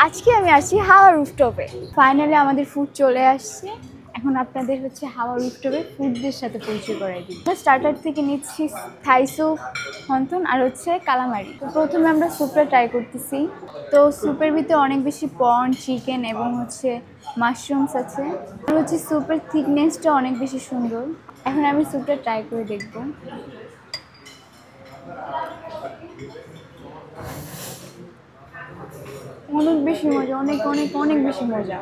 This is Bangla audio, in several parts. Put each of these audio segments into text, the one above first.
আজকে আমি আসছি হাওয়া রুফটপে। ফাইনালি আমাদের ফুড চলে আসছে। এখন আপনাদের হচ্ছে হাওয়া রুফটপে ফুডদের সাথে পরিচয় করাই দিই। স্টার্টার থেকে নিচ্ছি থাই স্যুপ, হন্তন আর হচ্ছে কালামারি। তো প্রথমে আমরা স্যুপটা ট্রাই করতেছি। তো স্যুপের ভিতরে অনেক বেশি প্রন, চিকেন এবং হচ্ছে মাশরুমস আছে। আর হচ্ছে স্যুপের থিকনেসটা অনেক বেশি সুন্দর। এখন আমি স্যুপটা ট্রাই করে দেখবো। অনেক বেশি মজা, অনেক অনেক অনেক বেশি মজা।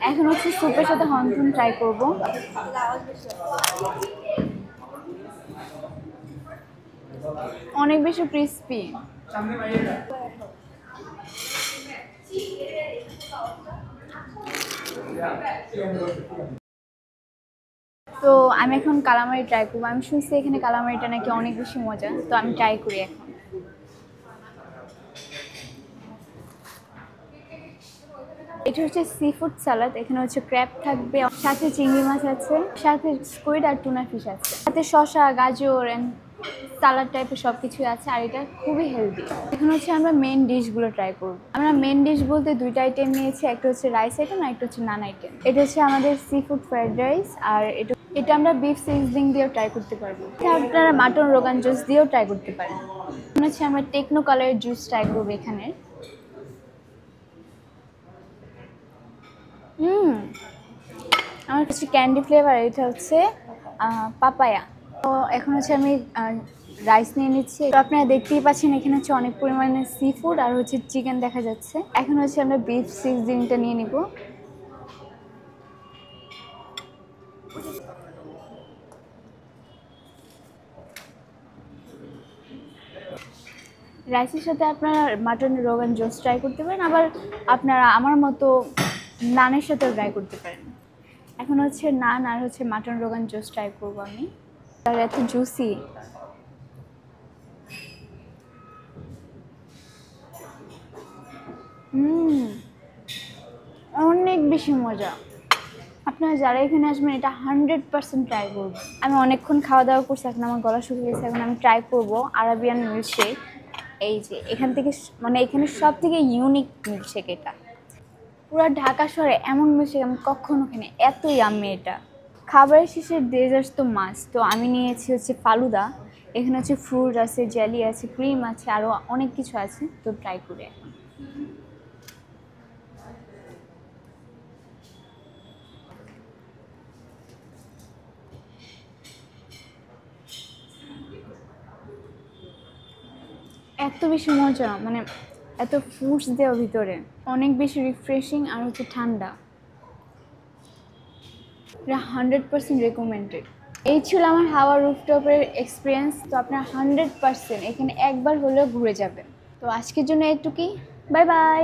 এখন হচ্ছে স্যুপের সাথে হন্তন ট্রাই করব। অনেক বেশি ক্রিস্পি। তো আমি এখন কালামারি ট্রাই করবো। আমি শুনছি এখানে কালামারিটা নাকি অনেক বেশি মজা, তো আমি ট্রাই করি এখন। এটা হচ্ছে সি ফুড সালাদ। এখানে হচ্ছে ক্র্যাব থাকবে, সাথে চিংড়ি মাছ আছে, সাথে স্কুইড আর টুনা ফিশ আছে, সাথে শসা, গাজর এন্ড সালাদ টাইপের সব কিছুই আছে। আর এটা খুবই হেলদি। এখন হচ্ছে আমরা মেন ডিশগুলো ট্রাই করবো। আমরা মেন ডিশ বলতে দুইটা আইটেম নিয়েছি, একটা হচ্ছে রাইস আইটেম আর একটা হচ্ছে নান আইটেম। এটা হচ্ছে আমাদের সি ফুড ফ্রাইড রাইস, আর এটা আমরা বিফ সিজনিং দিয়েও ট্রাই করতে পারবো। আপনারা মাটন রোগান জুস দিয়েও ট্রাই করতে পারেন। মনে হচ্ছে আমরা টেকনো কালারের জুস ট্রাই করবো এখানে। আমার কাছে ক্যান্ডি ফ্লেভার, এটা হচ্ছে পাপায়া। তো এখন হচ্ছে আমি রাইস নিয়ে নিচ্ছি। তো আপনারা দেখতেই পাচ্ছেন এখানে হচ্ছে অনেক পরিমাণে সি ফুড আর হচ্ছে চিকেন দেখা যাচ্ছে। এখন হচ্ছে আমরা বিফ সিজনিংটা নিয়ে নিব। রাইসের সাথে আপনারা মাটন রোগান জোস ট্রাই করতে পারেন, আবার আপনারা আমার মতো নানের সাথেও ট্রাই করতে পারেন। এখন হচ্ছে নান আর হচ্ছে মাটন রোগান জোস ট্রাই করবো আমি। আর এত জুসি। অনেক বেশি মজা। আপনারা যারা এখানে আসবেন এটা 100% ট্রাই করবো। আমি অনেকক্ষণ খাওয়া দাওয়া করছি, এখন আমার গলা শুকিয়ে গেছে। এখন আমি ট্রাই করবো আরাবিয়ান মিল্কশেক। এই যে এখান থেকে মানে এখানে সব থেকে ইউনিক মিল্কশেক এটা। পুরো ঢাকা শহরে এমন মিল্কশেক আমি কখনো খাইনি, এত ইয়াম্মি এটা। খাবারের শেষে ডেজার্টস তো মাস্ট। তো আমি নিয়েছি হচ্ছে ফালুদা। এখানে হচ্ছে ফ্রুট আছে, জেলি আছে, ক্রিম আছে, আরও অনেক কিছু আছে। তো ট্রাই করে এখন। এত বেশি মজা, মানে এত ফ্রুটস দেওয়া ভিতরে, অনেক বেশি রিফ্রেশিং আর হচ্ছে ঠান্ডা। এটা 100% রেকমেন্ডেড। এই ছিল আমার হাওয়া রুফটপের এক্সপিরিয়েন্স। তো আপনার 100% এখানে একবার হলেও ঘুরে যাবেন। তো আজকের জন্য এটুকুই। Bye bye.